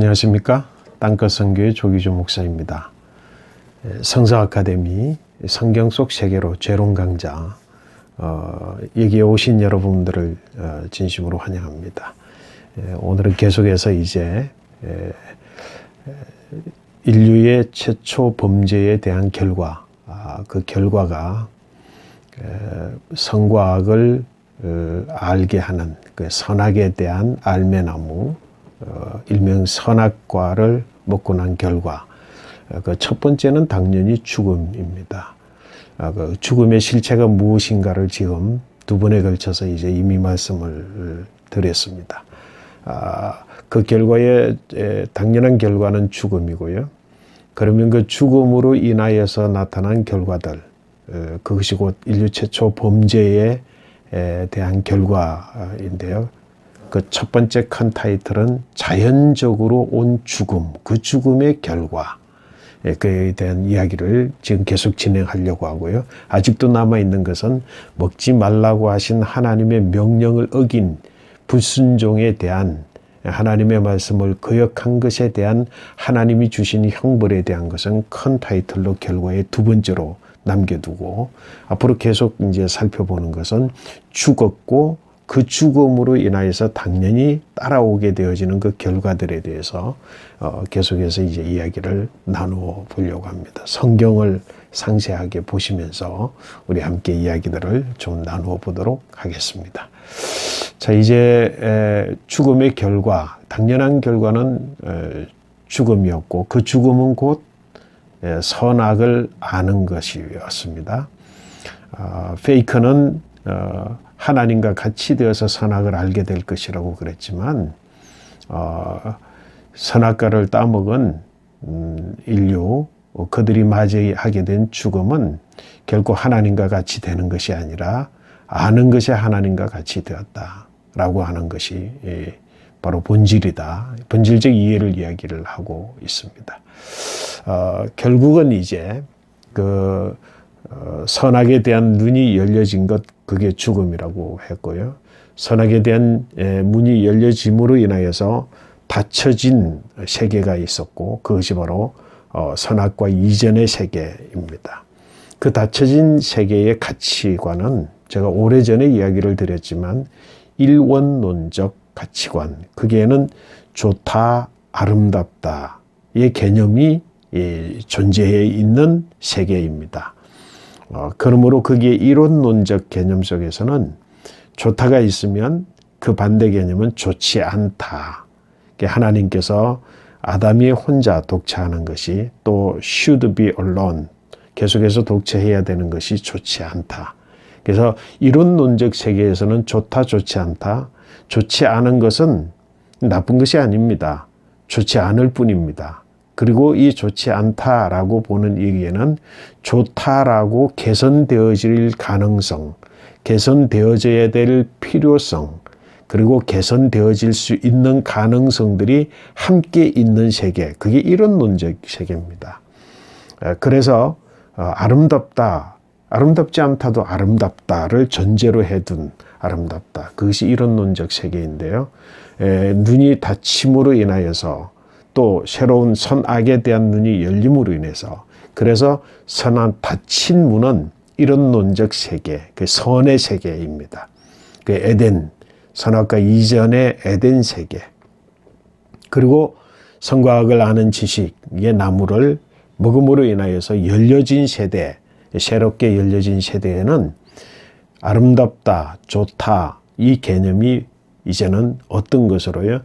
안녕하십니까? 땅끝 선교의 조기조 목사입니다. 성서 아카데미 성경 속 세계로 재롱 강좌 여기에 오신 여러분들을 진심으로 환영합니다. 오늘은 계속해서 이제 인류의 최초 범죄에 대한 결과, 그 결과가 선과 악을 알게 하는 그 선악에 대한 알매나무, 일명 선악과를 먹고 난 결과, 그 첫 번째는 당연히 죽음입니다. 그 죽음의 실체가 무엇인가를 지금 두 번에 걸쳐서 이제 이미 말씀을 드렸습니다. 그 결과의 당연한 결과는 죽음이고요. 그러면 그 죽음으로 인하여서 나타난 결과들, 그것이 곧 인류 최초 범죄에 대한 결과인데요. 그 첫 번째 큰 타이틀은 자연적으로 온 죽음, 그 죽음의 결과, 그에 대한 이야기를 지금 계속 진행하려고 하고요. 아직도 남아있는 것은 먹지 말라고 하신 하나님의 명령을 어긴 불순종에 대한, 하나님의 말씀을 거역한 것에 대한 하나님이 주신 형벌에 대한 것은 큰 타이틀로 결과의 두 번째로 남겨두고, 앞으로 계속 이제 살펴보는 것은 죽었고 그 죽음으로 인하여서 당연히 따라오게 되어지는 그 결과들에 대해서 계속해서 이제 이야기를 나누어 보려고 합니다. 성경을 상세하게 보시면서 우리 함께 이야기들을 좀 나누어 보도록 하겠습니다. 자, 이제 죽음의 결과, 당연한 결과는 죽음이었고, 그 죽음은 곧 선악을 아는 것이었습니다. 페이커는 하나님과 같이 되어서 선악을 알게 될 것이라고 그랬지만, 선악과를 따먹은 인류, 그들이 맞이하게 된 죽음은 결코 하나님과 같이 되는 것이 아니라 아는 것이 하나님과 같이 되었다라고 하는 것이 바로 본질이다. 본질적 이해를 이야기를 하고 있습니다. 결국은 이제 그 선악에 대한 눈이 열려진 것, 그게 죽음이라고 했고요. 선악에 대한 문이 열려짐으로 인하여서 닫혀진 세계가 있었고, 그것이 바로 선악과 이전의 세계입니다. 그 닫혀진 세계의 가치관은 제가 오래전에 이야기를 드렸지만 일원론적 가치관, 거기에는 좋다, 아름답다의 개념이 존재해 있는 세계입니다. 그러므로 거기에 이론론적 개념 속에서는 좋다가 있으면 그 반대 개념은 좋지 않다. 하나님께서 아담이 혼자 독차하는 것이, 또 should be alone, 계속해서 독차해야 되는 것이 좋지 않다. 그래서 이론론적 세계에서는 좋다, 좋지 않다. 좋지 않은 것은 나쁜 것이 아닙니다. 좋지 않을 뿐입니다. 그리고 이 좋지 않다라고 보는 얘기에는 좋다라고 개선되어질 가능성, 개선되어져야 될 필요성, 그리고 개선되어질 수 있는 가능성들이 함께 있는 세계, 그게 이론론적 세계입니다. 그래서 아름답다, 아름답지 않다도 아름답다를 전제로 해둔 아름답다, 그것이 이론론적 세계인데요. 눈이 닫힘으로 인하여서 또 새로운 선악에 대한 눈이 열림으로 인해서, 그래서 선악 닫힌 문은 이론론적 세계, 그 선의 세계입니다. 그 에덴, 선악과 이전의 에덴 세계, 그리고 선과 악을 아는 지식의 나무를 먹음으로 인하여서 열려진 세대, 새롭게 열려진 세대에는 아름답다, 좋다, 이 개념이 이제는 어떤 것으로요?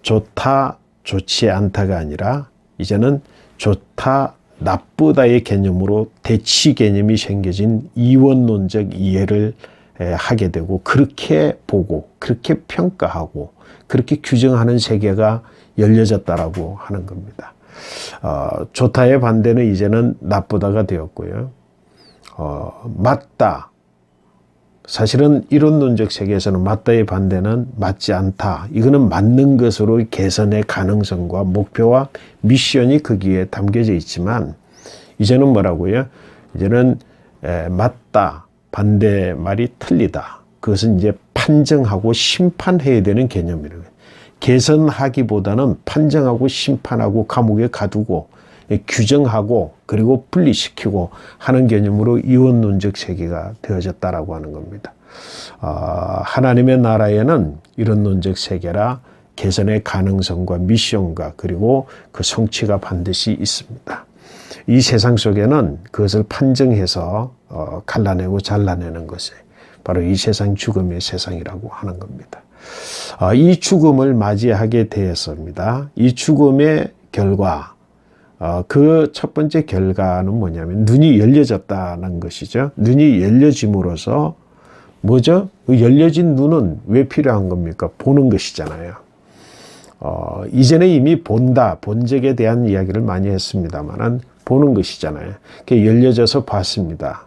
좋다, 좋지 않다가 아니라 이제는 좋다, 나쁘다의 개념으로 대치 개념이 생겨진 이원론적 이해를 하게 되고, 그렇게 보고 그렇게 평가하고 그렇게 규정하는 세계가 열려졌다라고 하는 겁니다. 좋다의 반대는 이제는 나쁘다가 되었고요. 맞다, 사실은 이론론적 세계에서는 맞다의 반대는 맞지 않다, 이거는 맞는 것으로 개선의 가능성과 목표와 미션이 거기에 담겨져 있지만, 이제는 뭐라고요? 이제는 맞다, 반대 말이 틀리다, 그것은 이제 판정하고 심판해야 되는 개념이라고. 개선하기보다는 판정하고 심판하고 감옥에 가두고 규정하고 그리고 분리시키고 하는 개념으로 이원론적 세계가 되어졌다라고 하는 겁니다. 하나님의 나라에는 이원론적 세계라 개선의 가능성과 미션과 그리고 그 성취가 반드시 있습니다. 이 세상 속에는 그것을 판정해서 갈라내고 잘라내는 것이 바로 이 세상 죽음의 세상이라고 하는 겁니다. 이 죽음을 맞이하게 되었습니다. 이 죽음의 결과, 그 첫 번째 결과는 뭐냐면 눈이 열려졌다는 것이죠. 눈이 열려짐으로써 뭐죠? 그 열려진 눈은 왜 필요한 겁니까? 보는 것이잖아요. 이전에 이미 본적에 대한 이야기를 많이 했습니다만 보는 것이잖아요. 열려져서 봤습니다.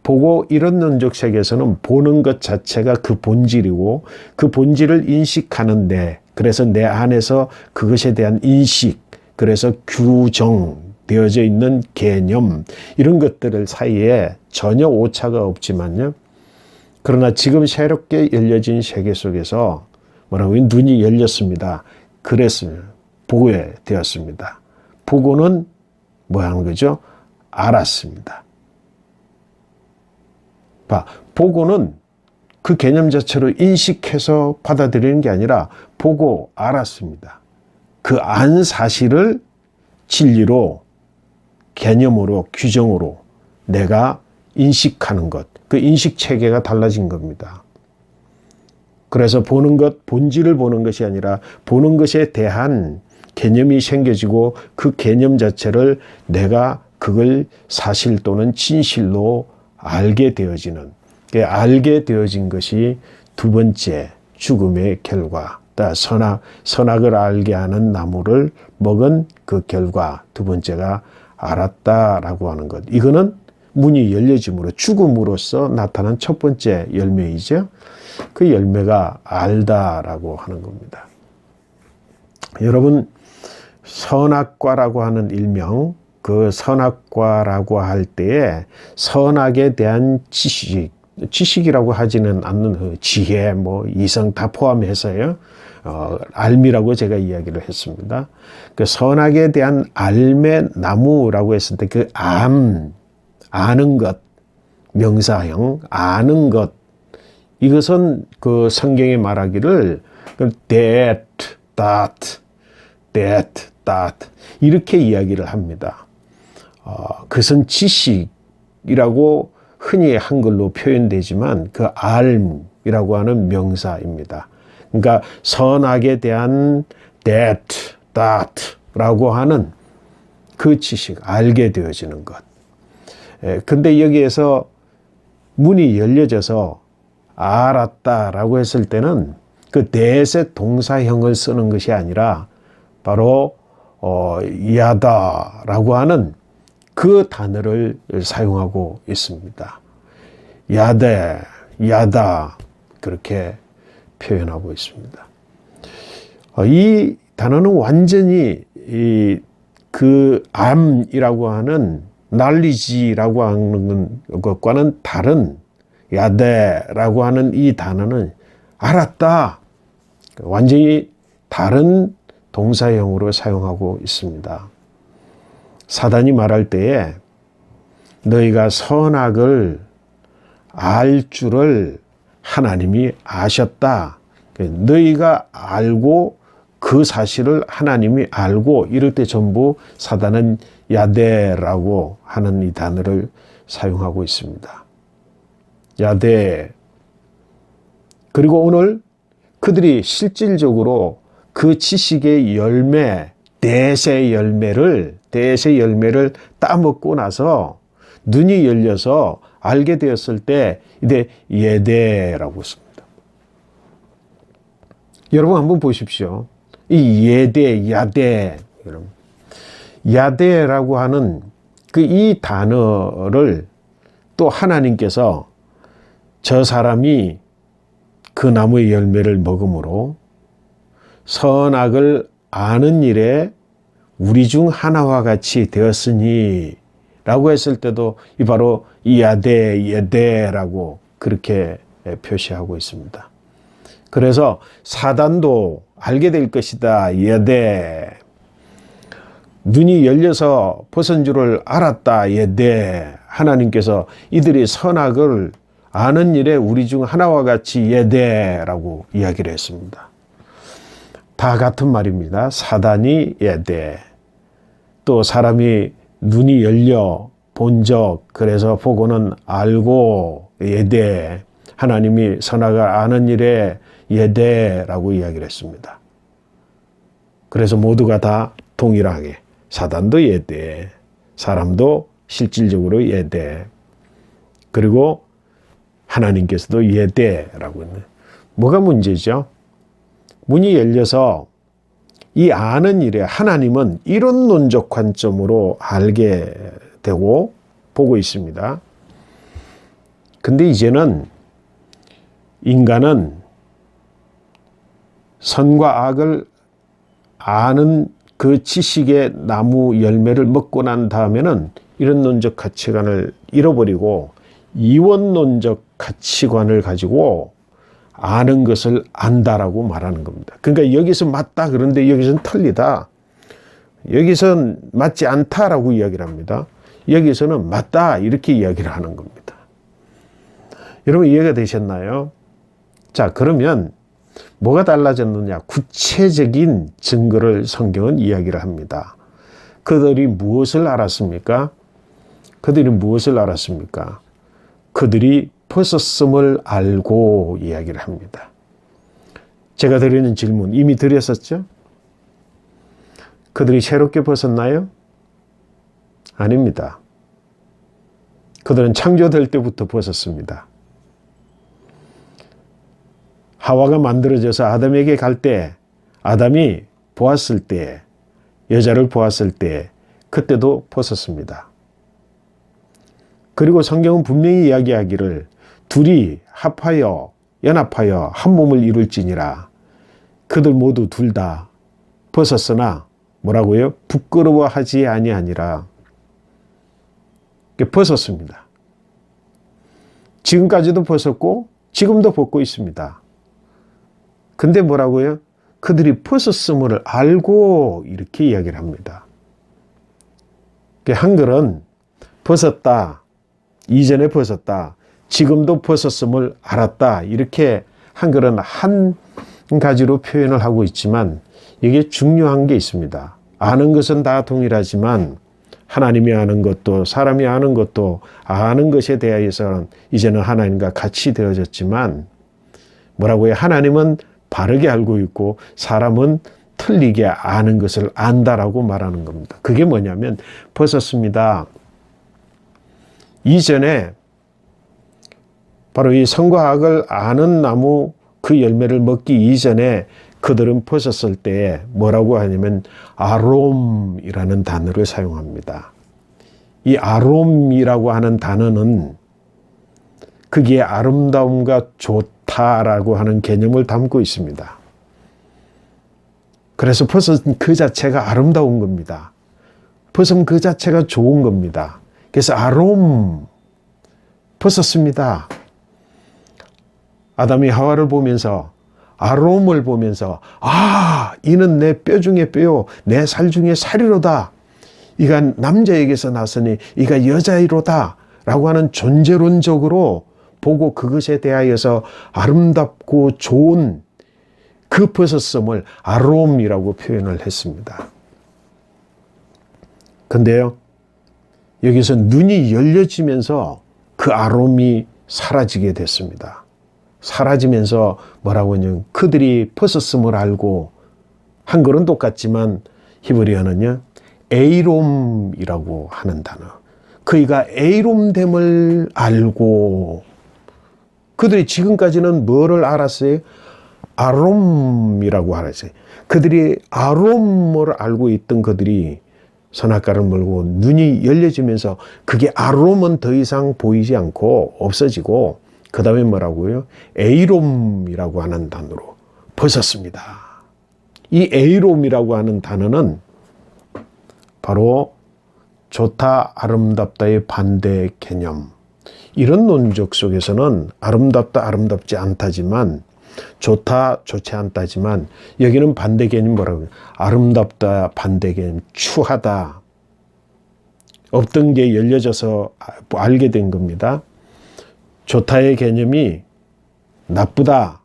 보고 이론론적 세계에서는 보는 것 자체가 그 본질이고 그 본질을 인식하는데 그래서 내 안에서 그것에 대한 인식, 그래서 규정되어져 있는 개념 이런 것들 사이에 전혀 오차가 없지만요. 그러나 지금 새롭게 열려진 세계 속에서 뭐라고 눈이 열렸습니다. 그랬으면 보게 되었습니다. 보고는 뭐 하는 거죠? 알았습니다. 보고는 그 개념 자체로 인식해서 받아들이는 게 아니라 보고 알았습니다. 그 안 사실을 진리로, 개념으로, 규정으로 내가 인식하는 것, 그 인식 체계가 달라진 겁니다. 그래서 보는 것, 본질을 보는 것이 아니라 보는 것에 대한 개념이 생겨지고 그 개념 자체를 내가 그걸 사실 또는 진실로 알게 되어지는, 알게 되어진 것이 두 번째 죽음의 결과, 선악을 알게 하는 나무를 먹은 그 결과, 두 번째가 알았다라고 하는 것. 이거는 문이 열려짐으로 죽음으로써 나타난 첫 번째 열매이죠. 그 열매가 알다라고 하는 겁니다. 여러분, 선악과라고 하는 일명, 그 선악과라고 할 때에 선악에 대한 지식이라고 하지는 않는 지혜, 이성 다 포함해서요. 알미라고 제가 이야기를 했습니다. 그 선악에 대한 알매 나무라고 했을 때 그 아는 것, 명사형, 아는 것, 이것은 그 성경에 말하기를 that, 이렇게 이야기를 합니다. 그것은 지식이라고 흔히 한글로 표현되지만 그 알이라고 하는 명사입니다. 그러니까 선악에 대한 that라고 하는 그 지식, 알게 되어지는 것. 근데 여기에서 문이 열려져서 알았다라고 했을 때는 그 that의 동사형을 쓰는 것이 아니라 바로 야다라고 하는 그 단어를 사용하고 있습니다. 야다 그렇게 표현하고 있습니다. 이 단어는 완전히 그 암이라고 하는 knowledge라고 하는 것과는 다른 야데라고 하는 이 단어는 알았다. 완전히 다른 동사형으로 사용하고 있습니다. 사단이 말할 때에 너희가 선악을 알 줄을 하나님이 아셨다. 너희가 알고 그 사실을 하나님이 알고 이럴 때 전부 사단은 야데라고 하는 이 단어를 사용하고 있습니다. 야데. 그리고 오늘 그들이 실질적으로 그 지식의 열매, 대세의 열매를 따먹고 나서 눈이 열려서 알게 되었을 때 이제 예대라고 씁니다. 여러분 한번 보십시오. 이 예대, 야대, 여러분. 야대라고 하는 그 이 단어를 또 하나님께서 저 사람이 그 나무의 열매를 먹음으로 선악을 아는 일에 우리 중 하나와 같이 되었으니 라고 했을 때도 이 바로 이 야대, 예대라고 그렇게 표시하고 있습니다. 그래서 사단도 알게 될 것이다. 예대. 눈이 열려서 벗은 줄을 알았다. 예대. 하나님께서 이들이 선악을 아는 일에 우리 중 하나와 같이 예대라고 이야기를 했습니다. 다 같은 말입니다. 사단이 예대. 또 사람이 눈이 열려 본 적, 그래서 보고는 알고 예대. 하나님이 선악을 아는 일에 예대라고 이야기를 했습니다. 그래서 모두가 다 동일하게 사단도 예대, 사람도 실질적으로 예대, 그리고 하나님께서도 예대라고 했네. 뭐가 문제죠? 문이 열려서 이 아는 일에 하나님은 이론론적 관점으로 알게 되고 보고 있습니다. 근데 이제는 인간은 선과 악을 아는 그 지식의 나무 열매를 먹고 난 다음에는 이론론적 가치관을 잃어버리고 이원론적 가치관을 가지고 아는 것을 안다라고 말하는 겁니다. 그러니까 여기서 맞다 그런데 여기서는 틀리다. 여기서는 맞지 않다라고 이야기를 합니다. 여기서는 맞다 이렇게 이야기를 하는 겁니다. 여러분 이해가 되셨나요? 자, 그러면 뭐가 달라졌느냐? 구체적인 증거를 성경은 이야기를 합니다. 그들이 무엇을 알았습니까? 그들이 무엇을 알았습니까? 그들이 벗었음을 알고 이야기를 합니다. 제가 드리는 질문 이미 드렸었죠? 그들이 새롭게 벗었나요? 아닙니다. 그들은 창조될 때부터 벗었습니다. 하와가 만들어져서 아담에게 갈 때, 아담이 보았을 때, 여자를 보았을 때, 그때도 벗었습니다. 그리고 성경은 분명히 이야기하기를 둘이 합하여, 연합하여 한 몸을 이룰지니라. 그들 모두 둘 다 벗었으나 뭐라고요? 부끄러워하지 아니하니라. 벗었습니다. 지금까지도 벗었고 지금도 벗고 있습니다. 근데 뭐라고요? 그들이 벗었음을 알고 이렇게 이야기를 합니다. 한글은 벗었다, 이전에 벗었다, 지금도 벗었음을 알았다 이렇게 한글은 한 가지로 표현을 하고 있지만 이게 중요한 게 있습니다. 아는 것은 다 동일하지만 하나님이 아는 것도 사람이 아는 것도 아는 것에 대해서는 이제는 하나님과 같이 되어졌지만 뭐라고요? 하나님은 바르게 알고 있고 사람은 틀리게 아는 것을 안다라고 말하는 겁니다. 그게 뭐냐면 벗었습니다. 이전에 바로 이 선과 악을 아는 나무 그 열매를 먹기 이전에 그들은 벗었을 때 뭐라고 하냐면 아롬이라는 단어를 사용합니다. 이 아롬이라고 하는 단어는 그게 아름다움과 좋다라고 하는 개념을 담고 있습니다. 그래서 벗은 그 자체가 아름다운 겁니다. 벗은 그 자체가 좋은 겁니다. 그래서 아롬, 벗었습니다. 아담이 하와를 보면서 아롬을 보면서 아, 이는 내 뼈 중에 뼈요 내 살 중에 살이로다. 이가 남자에게서 났으니 이가 여자이로다 라고 하는 존재론적으로 보고 그것에 대하여서 아름답고 좋은 그 벗었음을 아롬이라고 표현을 했습니다. 근데요, 여기서 눈이 열려지면서 그 아롬이 사라지게 됐습니다. 사라지면서 뭐라고 하냐면 그들이 벗었음을 알고, 한글은 똑같지만 히브리어는요 에이롬이라고 하는 단어. 그이가 에이롬됨을 알고, 그들이 지금까지는 뭐를 알았어요? 아롬이라고 알았어요. 그들이 아롬을 알고 있던 그들이 선악과를 물고 눈이 열려지면서 그게 아롬은 더 이상 보이지 않고 없어지고 그 다음에 뭐라고요? 에이롬이라고 하는 단어로 벗었습니다. 이 에이롬이라고 하는 단어는 바로 좋다, 아름답다의 반대 개념. 이런 논적 속에서는 아름답다, 아름답지 않다지만 좋다, 좋지 않다지만 여기는 반대 개념이 뭐라고 해요? 아름답다, 반대 개념, 추하다. 없던 게 열려져서 알게 된 겁니다. 좋다의 개념이 나쁘다,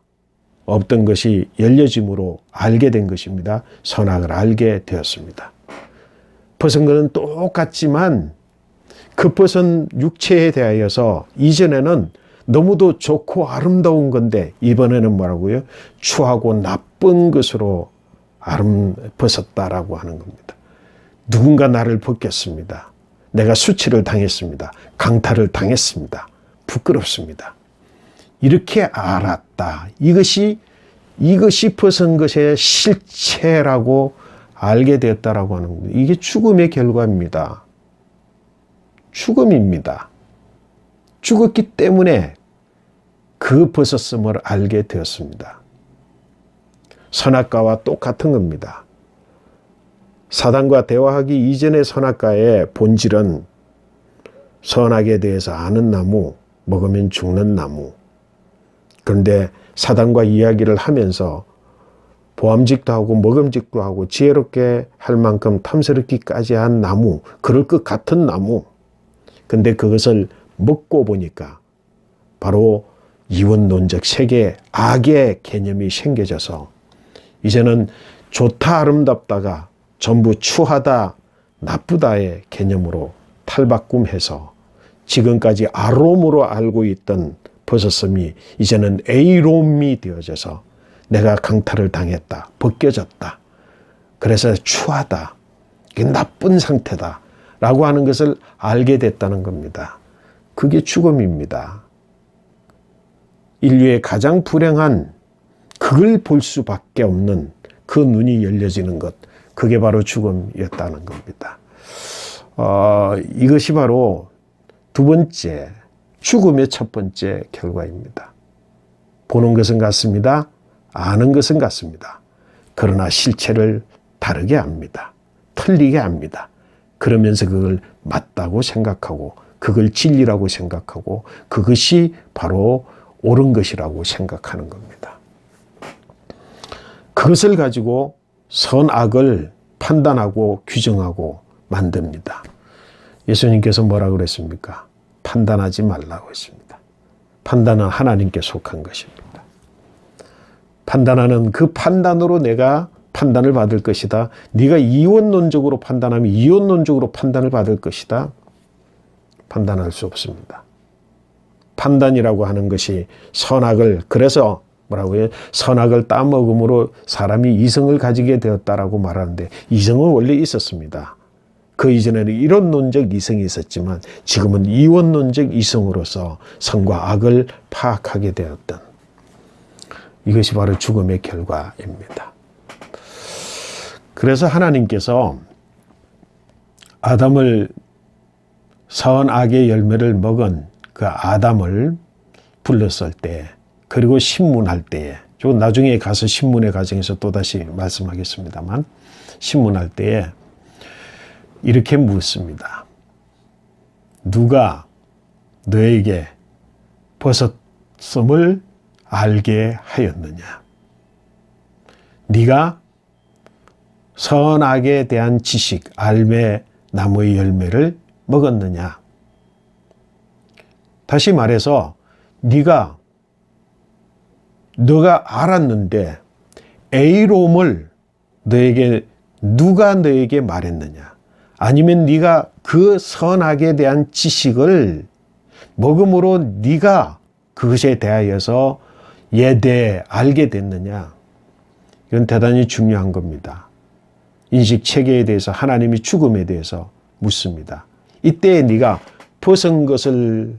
없던 것이 열려짐으로 알게 된 것입니다. 선악을 알게 되었습니다. 벗은 것은 똑같지만 그 벗은 육체에 대하여서 이전에는 너무도 좋고 아름다운 건데 이번에는 뭐라고요? 추하고 나쁜 것으로 벗었다라고 하는 겁니다. 누군가 나를 벗겼습니다. 내가 수치를 당했습니다. 강탈을 당했습니다. 부끄럽습니다. 이렇게 알았다. 이것이 벗은 것의 실체라고 알게 되었다라고 하는 겁니다. 이게 죽음의 결과입니다. 죽음입니다. 죽었기 때문에 그 벗었음을 알게 되었습니다. 선악과와 똑같은 겁니다. 사단과 대화하기 이전의 선악과의 본질은 선악에 대해서 아는 나무, 먹으면 죽는 나무. 그런데 사단과 이야기를 하면서 보암직도 하고 먹음직도 하고 지혜롭게 할 만큼 탐스럽기까지 한 나무, 그럴 것 같은 나무. 근데 그것을 먹고 보니까 바로 이원론적 세계 악의 개념이 생겨져서 이제는 좋다 아름답다가 전부 추하다 나쁘다의 개념으로 탈바꿈해서 지금까지 아롬으로 알고 있던 벗었음이 이제는 에이롬이 되어져서 내가 강탈을 당했다, 벗겨졌다. 그래서 추하다, 이게 나쁜 상태다 라고 하는 것을 알게 됐다는 겁니다. 그게 죽음입니다. 인류의 가장 불행한 그걸 볼 수밖에 없는 그 눈이 열려지는 것, 그게 바로 죽음이었다는 겁니다. 이것이 바로 두 번째, 죽음의 첫 번째 결과입니다. 보는 것은 같습니다. 아는 것은 같습니다. 그러나 실체를 다르게 압니다. 틀리게 압니다. 그러면서 그걸 맞다고 생각하고 그걸 진리라고 생각하고 그것이 바로 옳은 것이라고 생각하는 겁니다. 그것을 가지고 선악을 판단하고 규정하고 만듭니다. 예수님께서 뭐라고 그랬습니까? 판단하지 말라고 했습니다. 판단은 하나님께 속한 것입니다. 판단하는 그 판단으로 내가 판단을 받을 것이다. 네가 이원론적으로 판단하면 이원론적으로 판단을 받을 것이다. 판단할 수 없습니다. 판단이라고 하는 것이 선악을, 그래서 뭐라고 해요? 선악을 따먹음으로 사람이 이성을 가지게 되었다라고 말하는데 이성은 원래 있었습니다. 그 이전에는 이론론적 이성이 있었지만 지금은 이원론적 이성으로서 선과 악을 파악하게 되었던, 이것이 바로 죽음의 결과입니다. 그래서 하나님께서 아담을, 선악의 열매를 먹은 그 아담을 불렀을 때, 그리고 신문할 때에, 나중에 가서 신문의 과정에서 또다시 말씀하겠습니다만, 신문할 때에 이렇게 묻습니다. 누가 너에게 벗었음을 알게 하였느냐? 네가 선악에 대한 지식, 알매 나무의 열매를 먹었느냐? 다시 말해서 너가 알았는데 에이롬을 누가 너에게 말했느냐? 아니면 네가 그 선악에 대한 지식을 먹음으로 네가 그것에 대하여서 알게 됐느냐? 이건 대단히 중요한 겁니다. 인식 체계에 대해서 하나님이 죽음에 대해서 묻습니다. 이때 네가 벗은 것을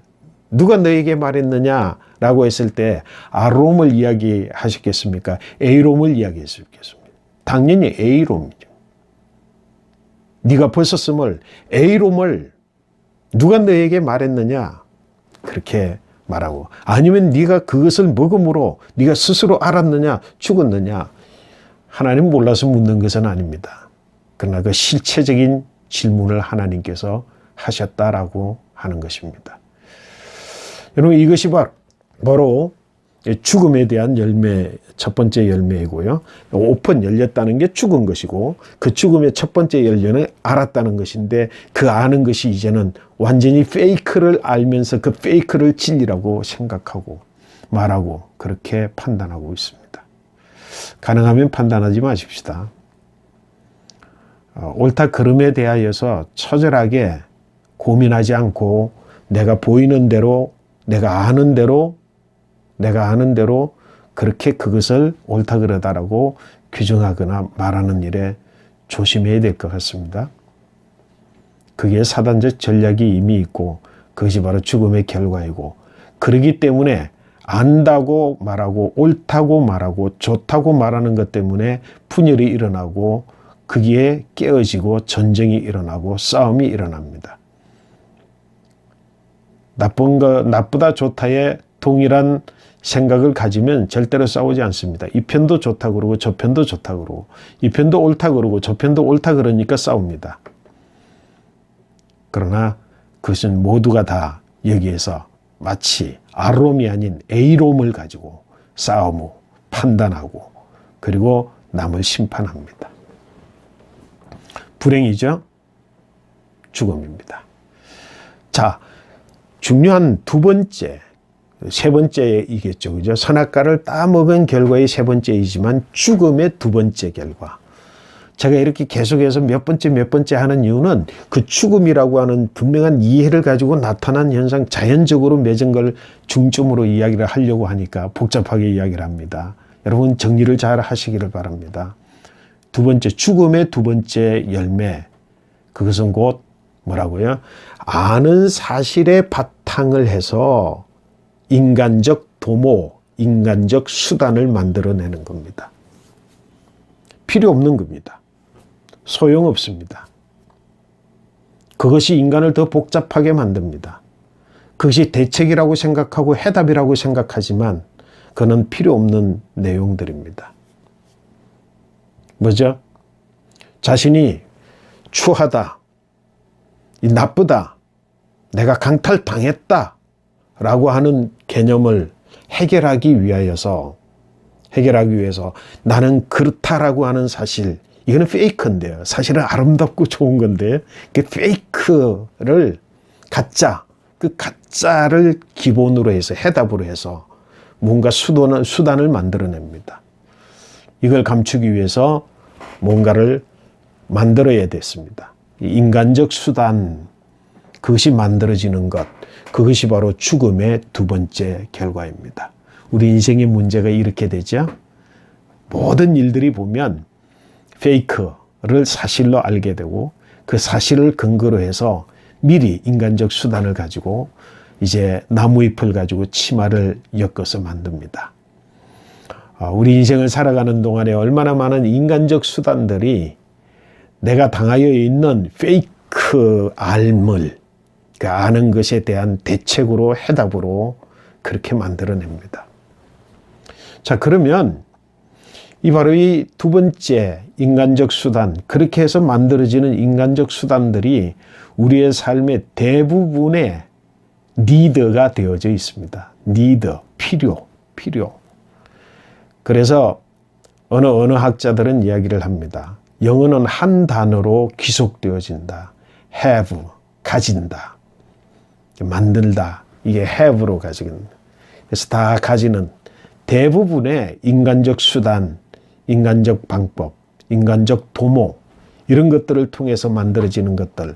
누가 너에게 말했느냐? 라고 했을 때 아롬을 이야기하셨겠습니까? 에이롬을 이야기했겠습니까? 당연히 에이롬이죠. 네가 벗었음을, 에이롬을 누가 너에게 말했느냐? 그렇게 말하고, 아니면 네가 그것을 먹음으로 네가 스스로 알았느냐, 죽었느냐? 하나님 몰라서 묻는 것은 아닙니다. 그러나 그 실체적인 질문을 하나님께서 하셨다라고 하는 것입니다. 여러분, 이것이 바로 죽음에 대한 열매, 첫 번째 열매이고요. 오픈, 열렸다는 게 죽은 것이고, 그 죽음의 첫 번째 열매는 알았다는 것인데, 그 아는 것이 이제는 완전히 페이크를 알면서 그 페이크를 진리라고 생각하고 말하고 그렇게 판단하고 있습니다. 가능하면 판단하지 마십시다. 옳다 그름에 대하여서 처절하게 고민하지 않고 내가 보이는 대로, 내가 아는 대로 그렇게 그것을 옳다 그러다라고 규정하거나 말하는 일에 조심해야 될 것 같습니다. 그게 사단적 전략이 이미 있고 그것이 바로 죽음의 결과이고, 그러기 때문에 안다고 말하고 옳다고 말하고 좋다고 말하는 것 때문에 분열이 일어나고 거기에 깨어지고 전쟁이 일어나고 싸움이 일어납니다. 나쁘다 좋다에 동일한 생각을 가지면 절대로 싸우지 않습니다. 이 편도 좋다 그러고 저 편도 좋다 그러고, 이 편도 옳다 그러고 저 편도 옳다 그러니까 싸웁니다. 그러나 그것은 모두가 다 여기에서 마치 R롬이 아닌 A롬을 가지고 싸우고 판단하고 그리고 남을 심판합니다. 불행이죠? 죽음입니다. 자, 중요한 두 번째, 세 번째이겠죠. 그죠? 선악과를 따먹은 결과의 세 번째이지만 죽음의 두 번째 결과. 제가 이렇게 계속해서 몇 번째 하는 이유는 그 죽음이라고 하는 분명한 이해를 가지고 나타난 현상, 자연적으로 맺은 걸 중점으로 이야기를 하려고 하니까 복잡하게 이야기를 합니다. 여러분 정리를 잘 하시기를 바랍니다. 두 번째, 죽음의 두 번째 열매. 그것은 곧 뭐라고요? 아는 사실에 바탕을 해서 인간적 도모, 인간적 수단을 만들어내는 겁니다. 필요 없는 겁니다. 소용없습니다. 그것이 인간을 더 복잡하게 만듭니다. 그것이 대책이라고 생각하고 해답이라고 생각하지만 그는 필요 없는 내용들입니다. 뭐죠? 자신이 추하다, 나쁘다, 내가 강탈당했다 라고 하는 개념을 해결하기 위해서 나는 그렇다라고 하는 사실, 이거는 페이크인데요. 사실은 아름답고 좋은 건데 그 페이크를 그 가짜를 기본으로 해서 해답으로 해서 뭔가 수단을 만들어냅니다. 이걸 감추기 위해서 뭔가를 만들어야 됐습니다. 인간적 수단, 그것이 만들어지는 것, 그것이 바로 죽음의 두 번째 결과입니다. 우리 인생의 문제가 이렇게 되죠. 모든 일들이 보면 페이크를 사실로 알게 되고 그 사실을 근거로 해서 미리 인간적 수단을 가지고 이제 나무잎을 가지고 치마를 엮어서 만듭니다. 우리 인생을 살아가는 동안에 얼마나 많은 인간적 수단들이 내가 당하여 있는 페이크 알물, 그 아는 것에 대한 대책으로 해답으로 그렇게 만들어냅니다. 자, 그러면 바로 이 두 번째 인간적 수단, 그렇게 해서 만들어지는 인간적 수단들이 우리의 삶의 대부분의 니드가 되어져 있습니다. 니드, 필요. 그래서 어느 학자들은 이야기를 합니다. 영어는 한 단어로 귀속되어진다. have, 가진다. 만들다. 이게 have로 가지는. 그래서 다 가지는 대부분의 인간적 수단, 인간적 방법, 인간적 도모, 이런 것들을 통해서 만들어지는 것들,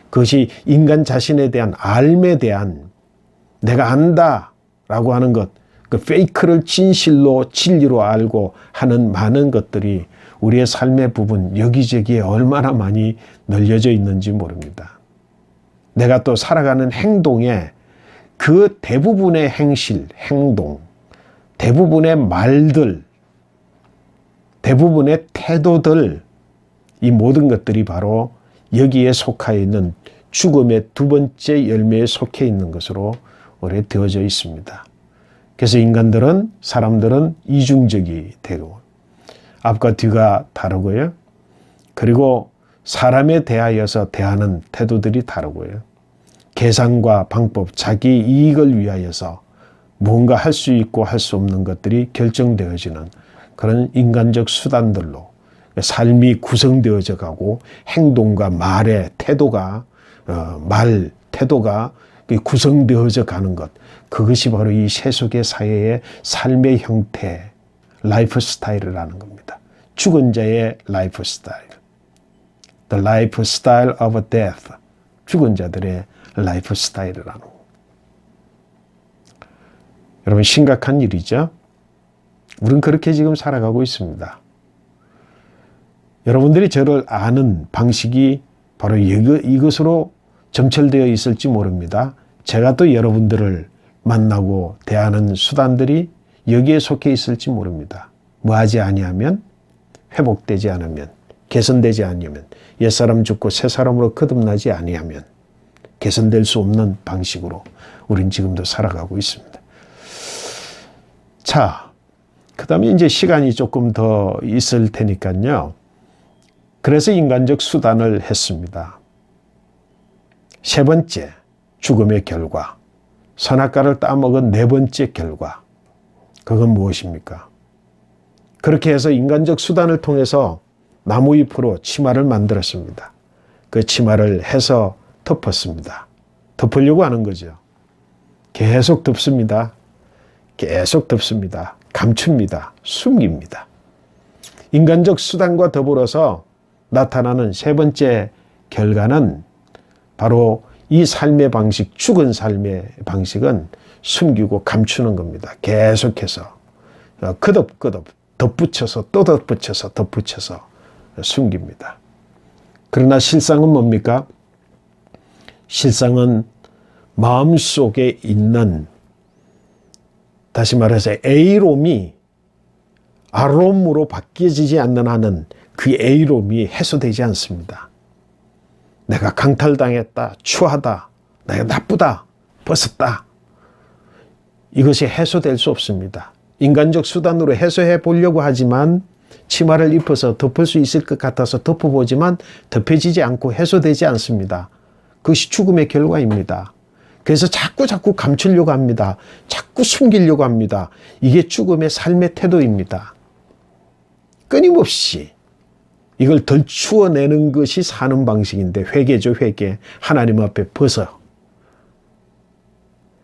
그것이 인간 자신에 대한 알에 대한 내가 안다라고 하는 것, 그 페이크를 진리로 알고 하는 많은 것들이 우리의 삶의 부분 여기저기에 얼마나 많이 널려져 있는지 모릅니다. 내가 또 살아가는 행동에 그 대부분의 행실, 행동, 대부분의 말들, 대부분의 태도들, 이 모든 것들이 바로 여기에 속해 있는 죽음의 두 번째 열매에 속해 있는 것으로 오래 되어져 있습니다. 그래서 사람들은 이중적이 되고 앞과 뒤가 다르고요. 그리고 사람에 대하여서 대하는 태도들이 다르고요. 계산과 방법, 자기 이익을 위하여서 뭔가 할 수 있고 할 수 없는 것들이 결정되어지는 그런 인간적 수단들로 삶이 구성되어져 가고 행동과 말의 태도가 말 태도가 구성되어져 가는 것, 그것이 바로 이 세속의 사회의 삶의 형태, 라이프 스타일이라는 겁니다. 죽은 자의 라이프 스타일. The lifestyle of death. 죽은 자들의 라이프 스타일이라는 거. 여러분, 심각한 일이죠? 우리는 그렇게 지금 살아가고 있습니다. 여러분들이 저를 아는 방식이 바로 이것으로 점철되어 있을지 모릅니다. 제가 또 여러분들을 만나고 대하는 수단들이 여기에 속해 있을지 모릅니다. 뭐하지 아니하면, 회복되지 않으면, 개선되지 않으면, 옛사람 죽고 새사람으로 거듭나지 아니하면 개선될 수 없는 방식으로 우린 지금도 살아가고 있습니다. 자, 그 다음에 이제 시간이 조금 더 있을 테니까요. 그래서 인간적 수단을 했습니다. 세 번째, 죽음의 결과. 선악과를 따먹은 네 번째 결과. 그건 무엇입니까? 그렇게 해서 인간적 수단을 통해서 나무잎으로 치마를 만들었습니다. 그 치마를 해서 덮었습니다. 덮으려고 하는 거죠. 계속 덮습니다. 계속 덮습니다. 감춥니다. 숨깁니다. 인간적 수단과 더불어서 나타나는 세 번째 결과는 바로 이 삶의 방식, 죽은 삶의 방식은 숨기고 감추는 겁니다. 계속해서 끄덕끄덕 덧붙여서 또 덧붙여서 덧붙여서 숨깁니다. 그러나 실상은 뭡니까? 실상은 마음속에 있는, 다시 말해서 A롬이 아롬으로 바뀌어지지 않는 한은 그 A롬이 해소되지 않습니다. 내가 강탈당했다, 추하다, 내가 나쁘다, 벗었다. 이것이 해소될 수 없습니다. 인간적 수단으로 해소해 보려고 하지만 치마를 입어서 덮을 수 있을 것 같아서 덮어보지만 덮여지지 않고 해소되지 않습니다. 그것이 죽음의 결과입니다. 그래서 자꾸 감추려고 합니다. 자꾸 숨기려고 합니다. 이게 죽음의 삶의 태도입니다. 끊임없이 이걸 덜추어내는 것이 사는 방식인데, 회개죠, 회개. 하나님 앞에 벗어.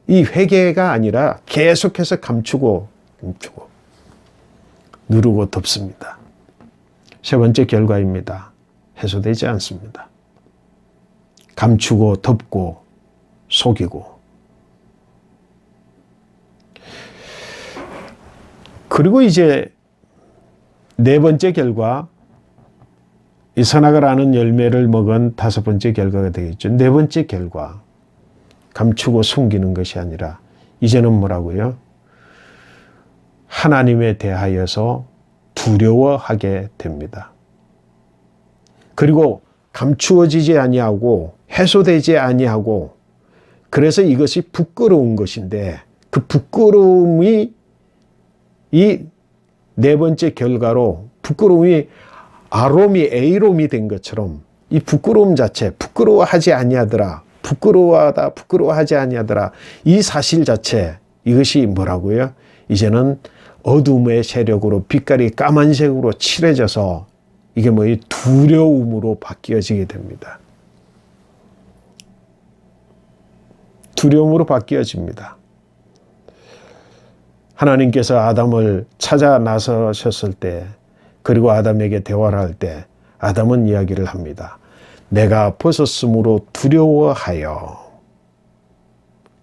이 회개가 아니라 계속해서 감추고 누르고 덮습니다. 세 번째 결과입니다. 해소되지 않습니다. 감추고 덮고 속이고. 그리고 이제 네 번째 결과, 이 선악을 아는 열매를 먹은 다섯 번째 결과가 되겠죠. 네 번째 결과, 감추고 숨기는 것이 아니라 이제는 뭐라고요? 하나님에 대하여서 두려워하게 됩니다. 그리고 감추어지지 아니하고 해소되지 아니하고, 그래서 이것이 부끄러운 것인데, 그 부끄러움이 이 네 번째 결과로, 부끄러움이 아롬이 A롬이 된 것처럼 이 부끄러움 자체, 부끄러워하지 아니하더라, 부끄러워하지 아니하더라, 이 사실 자체, 이것이 뭐라고요? 이제는 어둠의 세력으로 빛깔이 까만색으로 칠해져서 이게 이 두려움으로 바뀌어지게 됩니다. 두려움으로 바뀌어집니다. 하나님께서 아담을 찾아 나서셨을 때, 그리고 아담에게 대화를 할 때 아담은 이야기를 합니다. 내가 벗었으므로 두려워하여.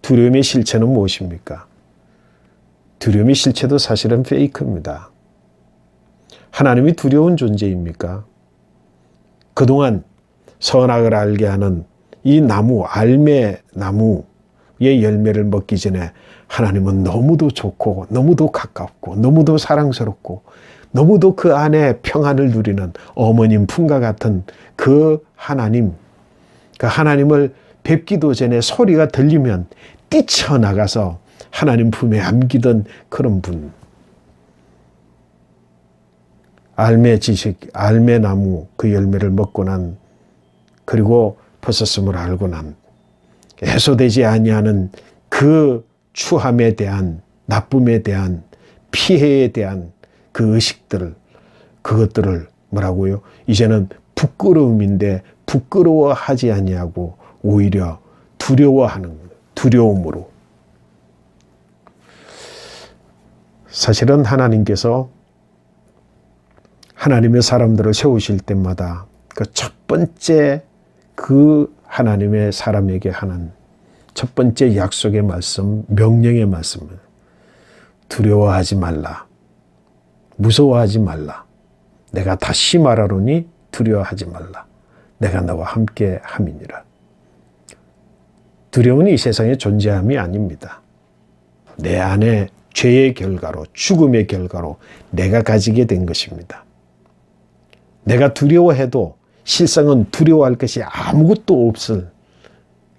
두려움의 실체는 무엇입니까? 두려움의 실체도 사실은 페이크입니다. 하나님이 두려운 존재입니까? 그동안 선악을 알게 하는 이 나무, 알매 나무의 열매를 먹기 전에 하나님은 너무도 좋고 너무도 가깝고 너무도 사랑스럽고 너무도 그 안에 평안을 누리는 어머님 품과 같은 그 하나님, 그 하나님을 뵙기도 전에 소리가 들리면 뛰쳐나가서 하나님 품에 안기던 그런 분. 알매 지식, 알매 나무 그 열매를 먹고 난, 그리고 벗었음을 알고 난, 해소되지 아니하는 그 추함에 대한 나쁨에 대한 피해에 대한 그 의식들을 그것들을 뭐라고요? 이제는 부끄러움인데 부끄러워하지 아니하고 오히려 두려워하는 거예요. 두려움으로. 사실은 하나님께서 하나님의 사람들을 세우실 때마다 그 첫 번째 그 하나님의 사람에게 하는 첫 번째 약속의 말씀, 명령의 말씀은 두려워하지 말라. 무서워하지 말라. 내가 다시 말하노니 두려워하지 말라. 내가 너와 함께 함이니라. 두려움은 이 세상에 존재함이 아닙니다. 내 안에 죄의 결과로, 죽음의 결과로 내가 가지게 된 것입니다. 내가 두려워해도 실상은 두려워할 것이 아무것도 없을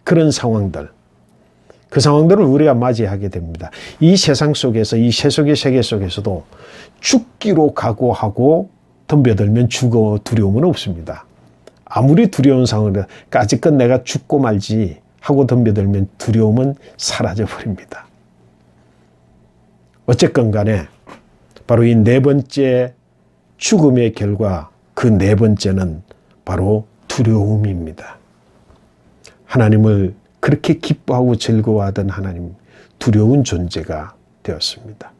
그런 상황들, 그 상황들을 우리가 맞이하게 됩니다. 이 세상 속에서, 이 세속의 세계 속에서도 죽기로 각오하고 덤벼들면 죽어 두려움은 없습니다. 아무리 두려운 상황을 까짓것 내가 죽고 말지 하고 덤벼들면 두려움은 사라져 버립니다. 어쨌건 간에 바로 이 네 번째 죽음의 결과, 그 네 번째는 바로 두려움입니다. 하나님을 그렇게 기뻐하고 즐거워하던 하나님, 두려운 존재가 되었습니다.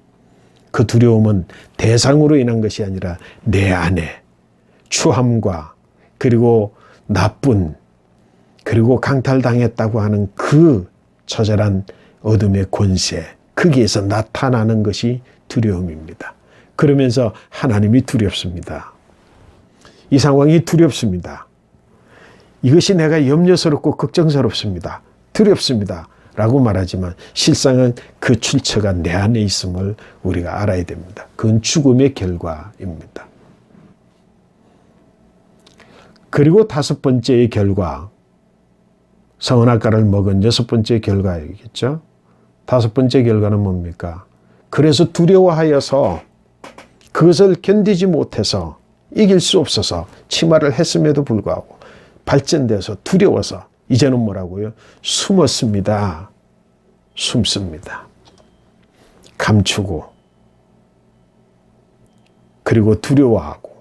그 두려움은 대상으로 인한 것이 아니라 내 안에 추함과 그리고 나쁜 그리고 강탈당했다고 하는 그 처절한 어둠의 권세, 거기에서 나타나는 것이 두려움입니다. 그러면서 하나님이 두렵습니다. 이 상황이 두렵습니다. 이것이 내가 염려스럽고 걱정스럽습니다. 두렵습니다. 라고 말하지만 실상은 그 출처가 내 안에 있음을 우리가 알아야 됩니다. 그건 죽음의 결과입니다. 그리고 다섯 번째의 결과, 선악과를 먹은 여섯 번째 결과이겠죠. 다섯 번째 결과는 뭡니까? 그래서 두려워하여서 그것을 견디지 못해서 이길 수 없어서 치마를 했음에도 불구하고 발전돼서 두려워서 이제는 뭐라고요? 숨었습니다. 숨습니다. 감추고 그리고 두려워하고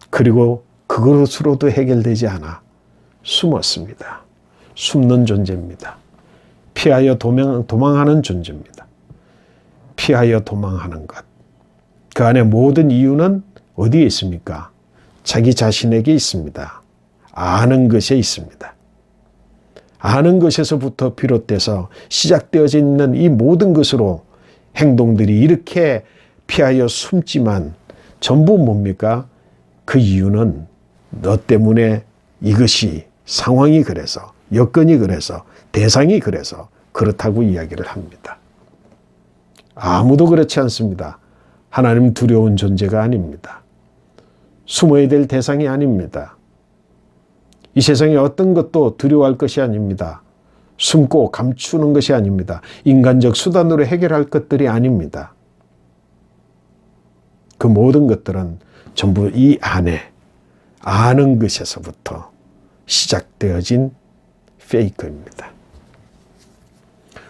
그리고 그것으로도 해결되지 않아 숨었습니다. 숨는 존재입니다. 피하여 도망하는 존재입니다. 피하여 도망하는 것. 그 안에 모든 이유는 어디에 있습니까? 자기 자신에게 있습니다. 아는 것에 있습니다. 아는 것에서부터 비롯돼서 시작되어져 있는 이 모든 것으로 행동들이 이렇게 피하여 숨지만 전부 뭡니까? 그 이유는 너 때문에 이것이 상황이 그래서, 여건이 그래서, 대상이 그래서 그렇다고 이야기를 합니다. 아무도 그렇지 않습니다. 하나님 두려운 존재가 아닙니다. 숨어야 될 대상이 아닙니다. 이 세상에 어떤 것도 두려워할 것이 아닙니다. 숨고 감추는 것이 아닙니다. 인간적 수단으로 해결할 것들이 아닙니다. 그 모든 것들은 전부 이 안에 아는 것에서부터 시작되어진 페이크입니다.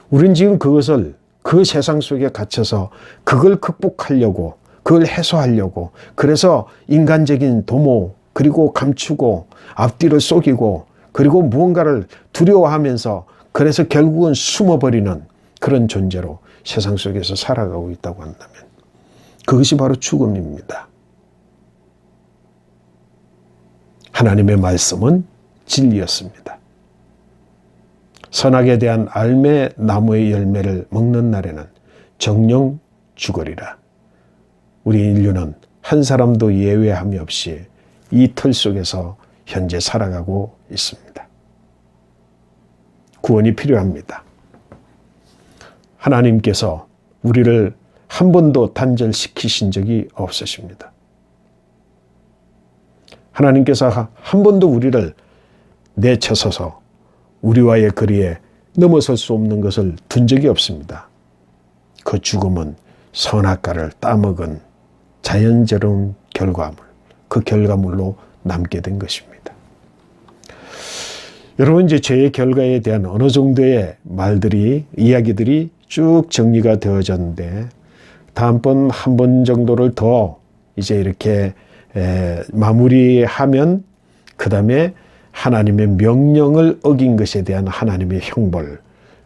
우리는 지금 그것을 그 세상 속에 갇혀서 그걸 극복하려고, 그걸 해소하려고, 그래서 인간적인 도모, 그리고 감추고 앞뒤를 속이고 그리고 무언가를 두려워하면서 그래서 결국은 숨어버리는 그런 존재로 세상 속에서 살아가고 있다고 한다면 그것이 바로 죽음입니다. 하나님의 말씀은 진리였습니다. 선악에 대한 알매 나무의 열매를 먹는 날에는 정령 죽으리라. 우리 인류는 한 사람도 예외함이 없이 이 틀 속에서 현재 살아가고 있습니다. 구원이 필요합니다. 하나님께서 우리를 한 번도 단절시키신 적이 없으십니다. 하나님께서 한 번도 우리를 내쳐서서 우리와의 거리에 넘어설 수 없는 것을 둔 적이 없습니다. 그 죽음은 선악과를 따먹은 자연스러운 결과물, 그 결과물로 남게 된 것입니다. 여러분, 이제 죄의 결과에 대한 어느 정도의 말들이, 이야기들이 쭉 정리가 되어졌는데 다음번 한 번 정도를 더 이제 이렇게 마무리하면 그 다음에 하나님의 명령을 어긴 것에 대한 하나님의 형벌,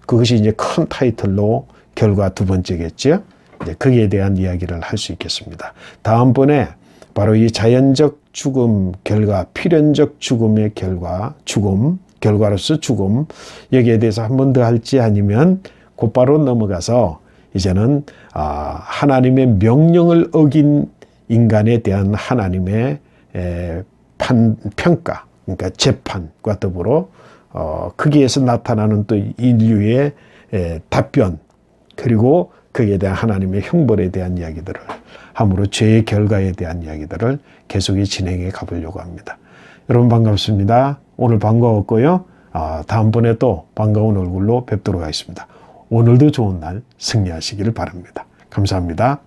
그것이 이제 큰 타이틀로 결과 두 번째겠죠. 이제 거기에 대한 이야기를 할 수 있겠습니다. 다음번에 바로 이 자연적 죽음 결과, 필연적 죽음의 결과, 결과로서 죽음, 여기에 대해서 한 번 더 할지 아니면 곧바로 넘어가서 이제는 하나님의 명령을 어긴 인간에 대한 하나님의 평가, 그러니까 재판과 더불어 거기에서 나타나는 또 인류의 답변, 그리고 거기에 대한 하나님의 형벌에 대한 이야기들을 함으로 죄의 결과에 대한 이야기들을 계속 진행해 가보려고 합니다. 여러분 반갑습니다. 오늘 반가웠고요. 다음번에 또 반가운 얼굴로 뵙도록 하겠습니다. 오늘도 좋은 날 승리하시기를 바랍니다. 감사합니다.